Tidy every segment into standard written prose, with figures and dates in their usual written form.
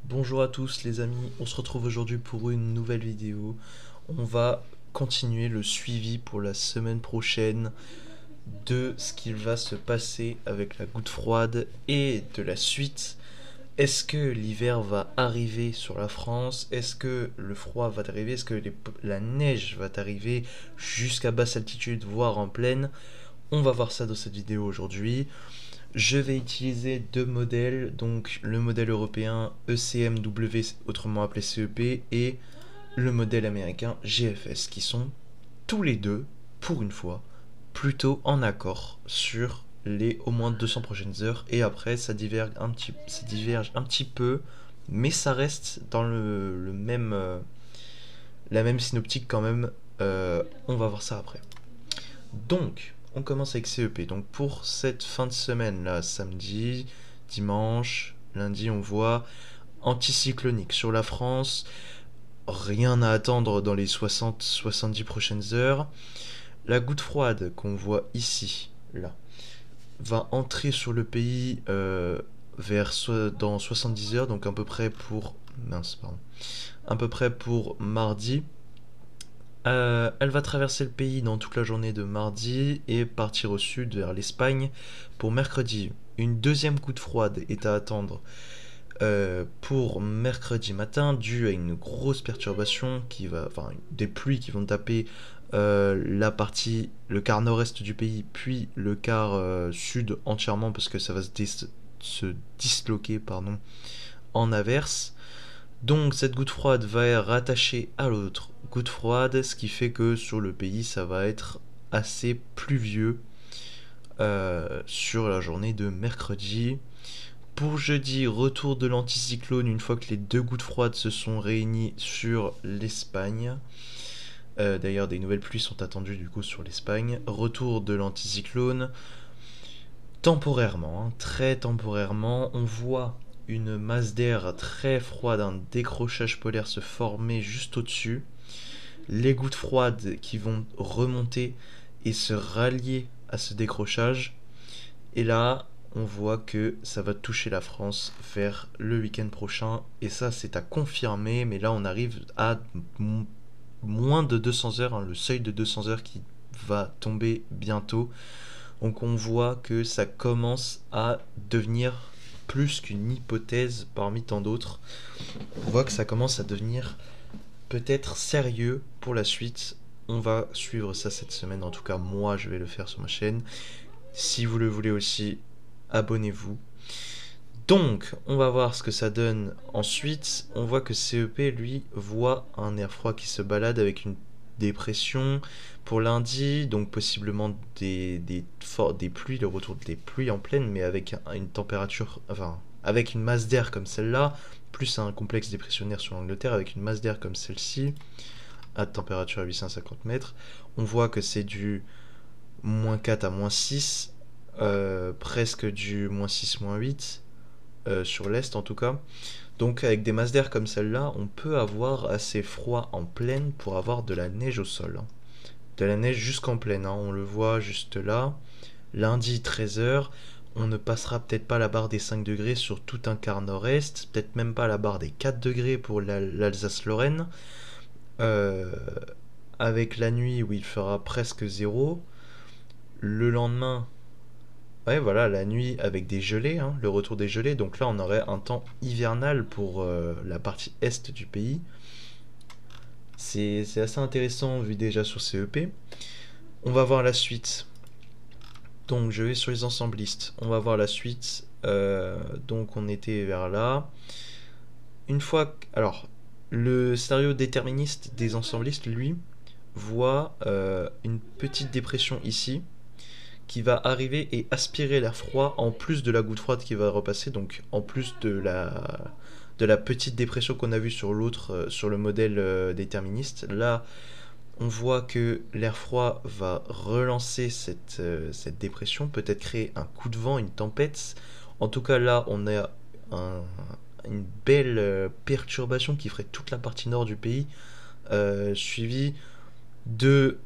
Bonjour à tous les amis, on se retrouve aujourd'hui pour une nouvelle vidéo. On va continuer le suivi pour la semaine prochaine de ce qu'il va se passer avec la goutte froide et de la suite. Est-ce que l'hiver va arriver sur la France? Est-ce que le froid va arriver? Est-ce que la neige va arriver jusqu'à basse altitude, voire en plaine? On va voir ça dans cette vidéo aujourd'hui. Je vais utiliser deux modèles, donc le modèle européen ECMW, autrement appelé CEP, et le modèle américain GFS, qui sont tous les deux, pour une fois, plutôt en accord sur les au moins 200 prochaines heures, et après ça diverge un petit peu, mais ça reste dans le même, la même synoptique quand même. On va voir ça après. Donc, on commence avec CEP. Donc, pour cette fin de semaine, là, samedi, dimanche, lundi, on voit anticyclonique sur la France. Rien à attendre dans les 60-70 prochaines heures. La goutte froide qu'on voit ici, là, va entrer sur le pays dans 70 heures, donc à peu près pour... Mince, pardon. À peu près pour mardi. Elle va traverser le pays dans toute la journée de mardi et partir au sud vers l'Espagne pour mercredi. Une deuxième goutte froide est à attendre pour mercredi matin, due à une grosse perturbation enfin des pluies qui vont taper le quart nord-est du pays, puis le quart sud entièrement parce que ça va se disloquer, pardon, en averse. Donc cette goutte froide va être rattachée à l'autre goutte froide, ce qui fait que sur le pays ça va être assez pluvieux sur la journée de mercredi. Pour jeudi, retour de l'anticyclone une fois que les deux gouttes froides se sont réunies sur l'Espagne. D'ailleurs des nouvelles pluies sont attendues du coup sur l'Espagne. Retour de l'anticyclone. Temporairement, hein, très temporairement, on voit une masse d'air très froide, un décrochage polaire se former juste au-dessus. Les gouttes froides qui vont remonter et se rallier à ce décrochage. Et là, on voit que ça va toucher la France vers le week-end prochain. Et ça, c'est à confirmer. Mais là, on arrive à moins de 200 heures, hein, le seuil de 200 heures qui va tomber bientôt. Donc on voit que ça commence à devenir plus qu'une hypothèse parmi tant d'autres. On voit que ça commence à devenir peut-être sérieux pour la suite. On va suivre ça cette semaine, en tout cas moi je vais le faire sur ma chaîne. Si vous le voulez aussi, abonnez-vous. Donc, on va voir ce que ça donne ensuite. On voit que CEP, lui, voit un air froid qui se balade avec une dépression pour lundi, donc possiblement des pluies, le retour des pluies en pleine, mais avec une température, enfin, avec une masse d'air comme celle-là, plus un complexe dépressionnaire sur l'Angleterre, avec une masse d'air comme celle-ci, à température à 850 mètres. On voit que c'est du -4 à -6, presque du -6, -8, sur l'est en tout cas. Donc avec des masses d'air comme celle-là, on peut avoir assez froid en plaine pour avoir de la neige au sol, hein. De la neige jusqu'en plaine, hein. On le voit juste là. Lundi 13 h, on ne passera peut-être pas la barre des 5 degrés sur tout un quart nord-est, peut-être même pas la barre des 4 degrés pour l'Alsace-Lorraine. Euh, avec la nuit où il fera presque 0. Le lendemain, ouais, voilà, la nuit avec des gelées, hein, le retour des gelées. Donc là, on aurait un temps hivernal pour la partie est du pays. C'est assez intéressant vu déjà sur CEP. On va voir la suite. Donc je vais sur les ensemblistes. On va voir la suite. Donc on était vers là. Une fois... Alors, le scénario déterministe des ensemblistes, lui, voit une petite dépression ici qui va arriver et aspirer l'air froid en plus de la goutte froide qui va repasser, donc en plus de la petite dépression qu'on a vue sur l'autre, sur le modèle déterministe. Là, on voit que l'air froid va relancer cette dépression, peut-être créer un coup de vent, une tempête. En tout cas, là, on a une belle perturbation qui ferait toute la partie nord du pays, suivie de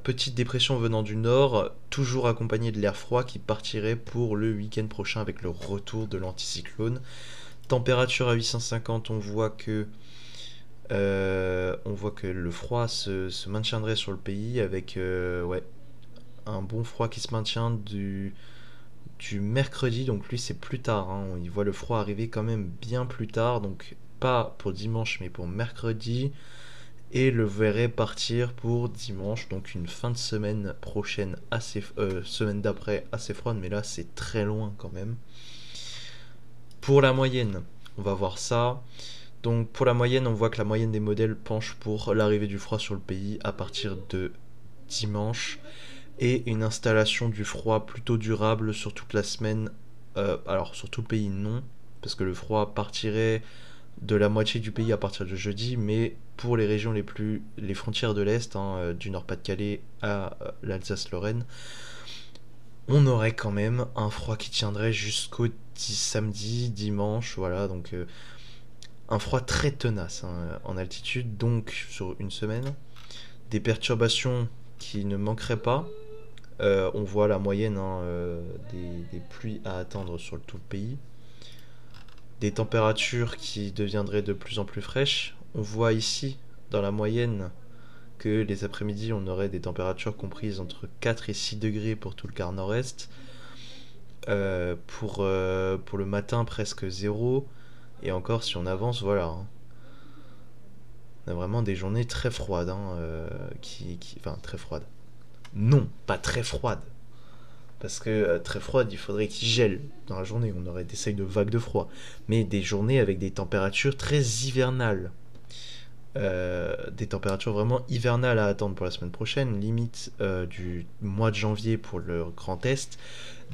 petites dépressions venant du nord, toujours accompagnées de l'air froid qui partirait pour le week-end prochain avec le retour de l'anticyclone. Température à 850, on voit que le froid se maintiendrait sur le pays avec ouais, un bon froid qui se maintient du mercredi, donc lui c'est plus tard, hein. Il voit le froid arriver quand même bien plus tard, donc pas pour dimanche mais pour mercredi, et le verrait partir pour dimanche, donc une fin de semaine prochaine semaine d'après assez froide, mais là c'est très loin quand même. Pour la moyenne, on va voir ça. Donc pour la moyenne, on voit que la moyenne des modèles penche pour l'arrivée du froid sur le pays à partir de dimanche et une installation du froid plutôt durable sur toute la semaine. Alors sur tout le pays non, parce que le froid partirait de la moitié du pays à partir de jeudi, mais pour les régions les frontières de l'Est, hein, du Nord-Pas-de-Calais à l'Alsace-Lorraine, on aurait quand même un froid qui tiendrait jusqu'au samedi, dimanche, voilà, donc un froid très tenace, hein, en altitude, donc sur une semaine. Des perturbations qui ne manqueraient pas. On voit la moyenne, hein, des pluies à attendre sur tout le pays. Des températures qui deviendraient de plus en plus fraîches. On voit ici, dans la moyenne, que les après-midi, on aurait des températures comprises entre 4 et 6 degrés pour tout le quart nord-est. Pour le matin, presque zéro. Et encore, si on avance, voilà, hein. On a vraiment des journées très froides, hein, enfin, très froides. Non, pas très froides. Parce que très froide, il faudrait qu'il gèle dans la journée. On aurait des seuils de vagues de froid. Mais des journées avec des températures très hivernales. Des températures vraiment hivernales à attendre pour la semaine prochaine. Limite du mois de janvier pour le Grand Est.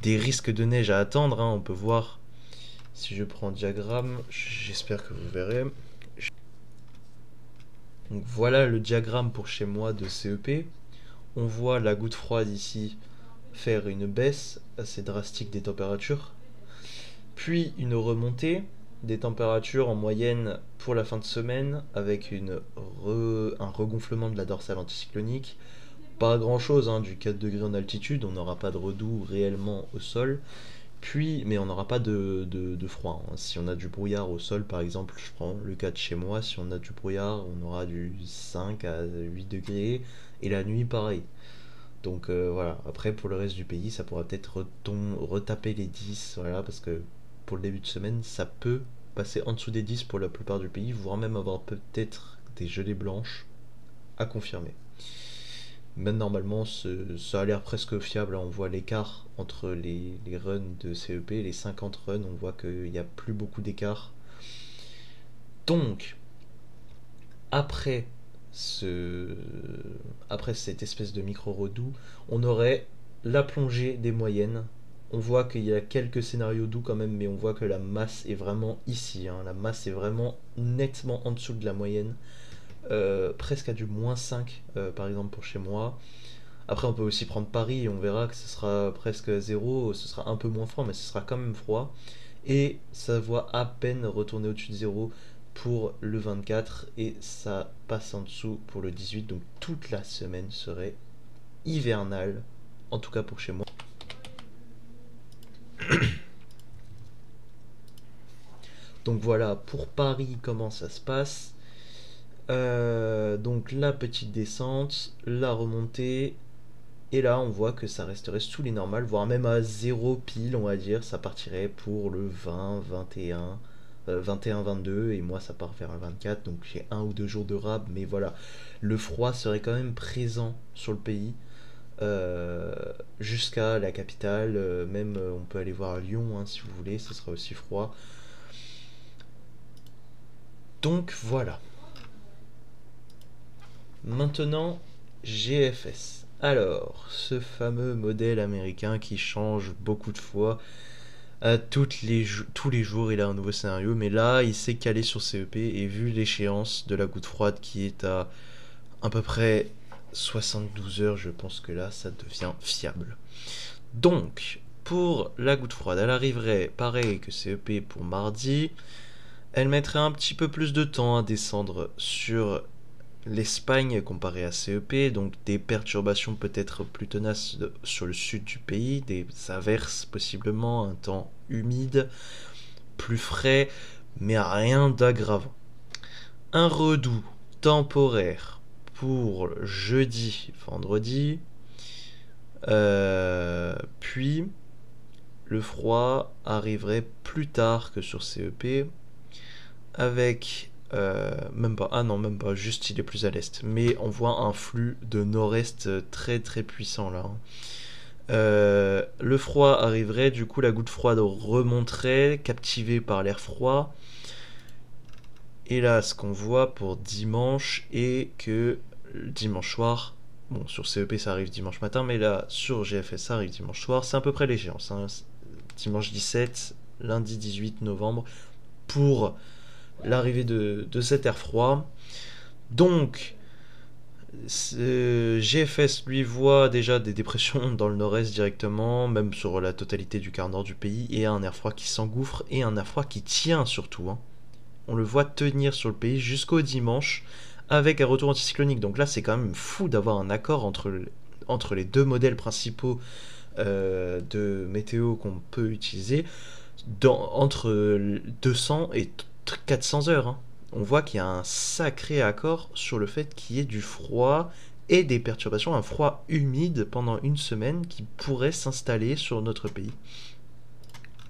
Des risques de neige à attendre, hein. On peut voir, si je prends un diagramme, j'espère que vous verrez. Donc voilà le diagramme pour chez moi de CEP. On voit la goutte froide ici faire une baisse assez drastique des températures, puis une remontée des températures en moyenne pour la fin de semaine avec un regonflement de la dorsale anticyclonique. Pas grand chose, hein, du 4 degrés en altitude, on n'aura pas de redoux réellement au sol, mais on n'aura pas de froid, hein. Si on a du brouillard au sol, par exemple, je prends le cas de chez moi, si on a du brouillard, on aura du 5 à 8 degrés, et la nuit pareil. Donc voilà, après pour le reste du pays, ça pourra peut-être retaper les 10, voilà, parce que pour le début de semaine, ça peut passer en dessous des 10 pour la plupart du pays, voire même avoir peut-être des gelées blanches à confirmer. Mais normalement, ça a l'air presque fiable, hein. On voit l'écart entre les runs de CEP, les 50 runs, on voit qu'il n'y a plus beaucoup d'écart. Donc, après après cette espèce de micro-redoux, on aurait la plongée des moyennes. On voit qu'il y a quelques scénarios doux quand même, mais on voit que la masse est vraiment ici, hein. La masse est vraiment nettement en dessous de la moyenne. Presque à du -5, par exemple pour chez moi. Après, on peut aussi prendre Paris et on verra que ce sera presque zéro, ce sera un peu moins froid, mais ce sera quand même froid. Et ça voit à peine retourner au-dessus de zéro pour le 24 et ça passe en dessous pour le 18. Donc toute la semaine serait hivernale, en tout cas pour chez moi. Donc voilà, pour Paris, comment ça se passe. Donc la petite descente, la remontée, et là on voit que ça resterait sous les normales, voire même à 0 pile, on va dire, ça partirait pour le 20, 21, 21, 22, et moi ça part vers le 24, donc j'ai 1 ou 2 jours de rab, mais voilà, le froid serait quand même présent sur le pays, jusqu'à la capitale, même on peut aller voir Lyon, hein, si vous voulez, ce sera aussi froid. Donc voilà. Maintenant, GFS. Alors, ce fameux modèle américain qui change beaucoup de fois. Tous les jours, il a un nouveau scénario. Mais là, il s'est calé sur CEP. Et vu l'échéance de la goutte froide qui est à peu près 72 heures, je pense que là, ça devient fiable. Donc, pour la goutte froide, elle arriverait pareil que CEP pour mardi. Elle mettrait un petit peu plus de temps à descendre sur l'Espagne comparé à CEP, donc des perturbations peut-être plus tenaces sur le sud du pays, des averses possiblement, un temps humide, plus frais, mais rien d'aggravant. Un redout temporaire pour jeudi, vendredi, puis le froid arriverait plus tard que sur CEP, avec même pas, ah non, même pas, juste il est plus à l'est, mais on voit un flux de nord-est très très puissant là, hein. Le froid arriverait, du coup la goutte froide remonterait, captivée par l'air froid. Et là, ce qu'on voit pour dimanche est que dimanche soir, bon, sur CEP ça arrive dimanche matin, mais là, sur GFS ça arrive dimanche soir, c'est à peu près l'échéance, hein. Dimanche 17, lundi 18 novembre, pour l'arrivée de cet air froid. Donc, GFS lui voit déjà des dépressions dans le nord-est directement, même sur la totalité du quart nord du pays, et un air froid qui s'engouffre, et un air froid qui tient surtout, hein. On le voit tenir sur le pays jusqu'au dimanche avec un retour anticyclonique. Donc là, c'est quand même fou d'avoir un accord entre les deux modèles principaux de météo qu'on peut utiliser entre 200 et 400 heures, hein. On voit qu'il y a un sacré accord sur le fait qu'il y ait du froid et des perturbations, un froid humide pendant une semaine qui pourrait s'installer sur notre pays,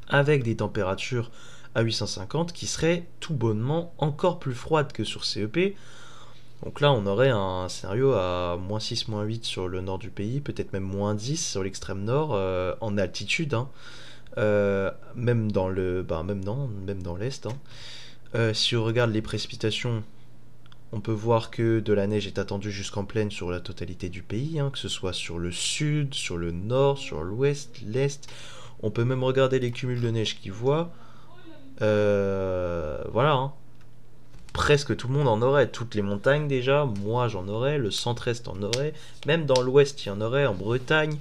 avec des températures à 850 qui seraient tout bonnement encore plus froides que sur CEP. Donc là, on aurait un scénario à -6, -8 sur le nord du pays, peut-être même -10 sur l'extrême nord, en altitude, hein. Même dans le, même dans l'est, hein. Si on regarde les précipitations, on peut voir que de la neige est attendue jusqu'en plaine sur la totalité du pays, hein, que ce soit sur le sud, sur le nord, sur l'ouest, l'est. On peut même regarder les cumuls de neige qu'ils voient. Voilà, hein. Presque tout le monde en aurait. Toutes les montagnes déjà, moi j'en aurais, le centre-est en aurait, même dans l'ouest il y en aurait, en Bretagne.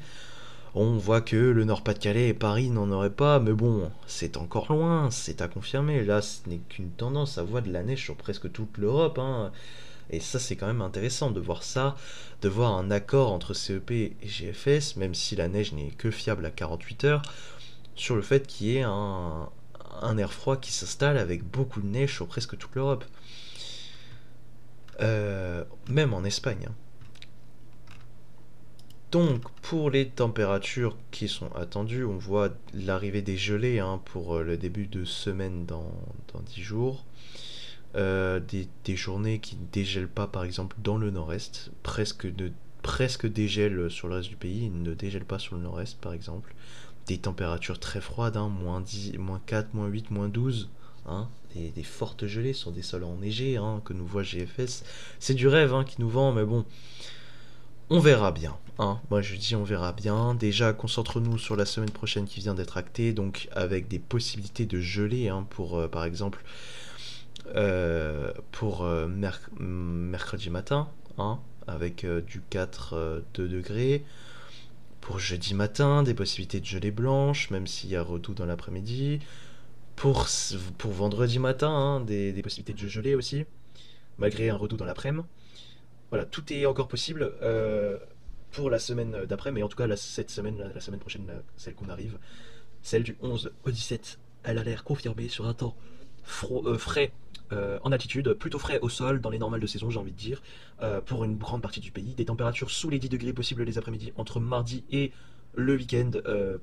On voit que le Nord-Pas-de-Calais et Paris n'en auraient pas, mais bon, c'est encore loin, c'est à confirmer. Là, ce n'est qu'une tendance à voir de la neige sur presque toute l'Europe, hein. Et ça, c'est quand même intéressant de voir ça, de voir un accord entre CEP et GFS, même si la neige n'est que fiable à 48 heures, sur le fait qu'il y ait un air froid qui s'installe avec beaucoup de neige sur presque toute l'Europe. Même en Espagne, hein. Donc, pour les températures qui sont attendues, on voit l'arrivée des gelées, hein, pour le début de semaine dans 10 jours. Des journées qui ne dégèlent pas, par exemple, dans le nord-est. Presque dégèlent sur le reste du pays, ne dégèlent pas sur le nord-est, par exemple. Des températures très froides, hein, -10, -4, -8, -12. Hein, des fortes gelées sur des sols enneigés, hein, que nous voit GFS. C'est du rêve, hein, qui nous vend, mais bon, on verra bien, hein. Moi je dis on verra bien. Déjà, concentre-nous sur la semaine prochaine qui vient d'être actée, donc avec des possibilités de gelée, hein, pour par exemple mercredi matin, hein, avec du 2 degrés. Pour jeudi matin, des possibilités de gelée blanche, même s'il y a redout dans l'après-midi. Pour vendredi matin, hein, des possibilités de gelée aussi, malgré un redout dans l'après-midi. Voilà, tout est encore possible pour la semaine d'après, mais en tout cas, cette semaine, la semaine prochaine, celle qu'on arrive, celle du 11 au 17, elle a l'air confirmée sur un temps frais en altitude, plutôt frais au sol, dans les normales de saison, j'ai envie de dire, pour une grande partie du pays. Des températures sous les 10 degrés possibles les après-midi, entre mardi et le week-end,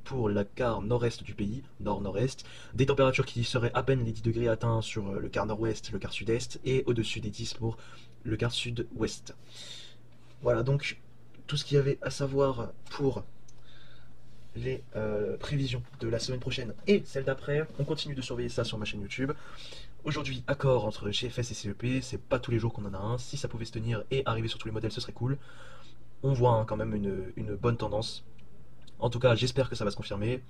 pour la quart nord-est du pays, nord-nord-est. Des températures qui seraient à peine les 10 degrés atteints sur le quart nord-ouest, le quart sud-est, et au-dessus des 10 pour le quart sud-ouest. Voilà donc tout ce qu'il y avait à savoir pour les prévisions de la semaine prochaine et celle d'après. On continue de surveiller ça sur ma chaîne YouTube. Aujourd'hui, accord entre GFS et CEP, c'est pas tous les jours qu'on en a un. Si ça pouvait se tenir et arriver sur tous les modèles, ce serait cool. On voit, hein, quand même une bonne tendance. En tout cas, j'espère que ça va se confirmer.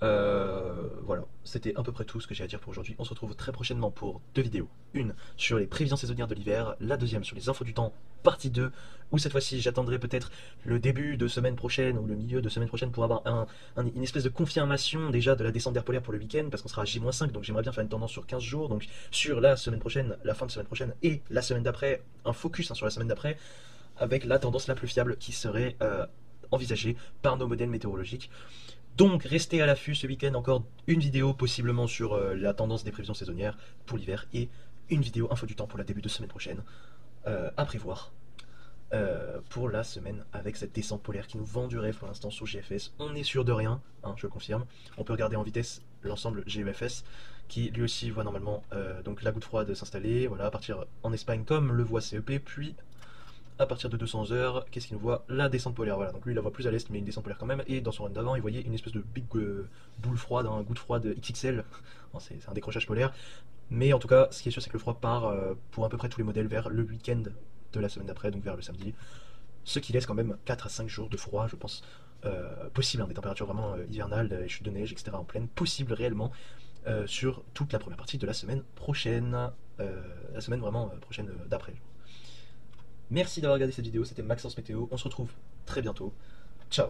Voilà, c'était à peu près tout ce que j'ai à dire pour aujourd'hui. On se retrouve très prochainement pour deux vidéos. Une sur les prévisions saisonnières de l'hiver, la deuxième sur les infos du temps, partie 2, où cette fois-ci j'attendrai peut-être le début de semaine prochaine ou le milieu de semaine prochaine pour avoir une espèce de confirmation déjà de la descente d'air polaire pour le week-end, parce qu'on sera à J-5, donc j'aimerais bien faire une tendance sur 15 jours, donc sur la semaine prochaine, la fin de semaine prochaine et la semaine d'après, un focus, hein, sur la semaine d'après, avec la tendance la plus fiable qui serait envisagée par nos modèles météorologiques. Donc restez à l'affût ce week-end, encore une vidéo possiblement sur la tendance des prévisions saisonnières pour l'hiver et une vidéo info du temps pour la début de semaine prochaine à prévoir pour la semaine avec cette descente polaire qui nous vend du rêve pour l'instant sur GFS. On est sûr de rien, hein, je le confirme. On peut regarder en vitesse l'ensemble GEFS qui lui aussi voit normalement donc la goutte froide s'installer, voilà, à partir en Espagne comme le voit CEP, puis à partir de 200 heures, qu'est-ce qu'il nous voit? La descente polaire, voilà, donc lui il la voit plus à l'est mais une descente polaire quand même, et dans son run d'avant il voyait une espèce de big boule froide, un goutte froide XXL, bon, c'est un décrochage polaire, mais en tout cas ce qui est sûr c'est que le froid part pour à peu près tous les modèles vers le week-end de la semaine d'après, donc vers le samedi, ce qui laisse quand même 4 à 5 jours de froid je pense, possible, hein, des températures vraiment hivernales, des chutes de neige, etc. en pleine, possible réellement, sur toute la première partie de la semaine prochaine, la semaine vraiment prochaine d'après. Merci d'avoir regardé cette vidéo, c'était Maxence Météo, on se retrouve très bientôt, ciao.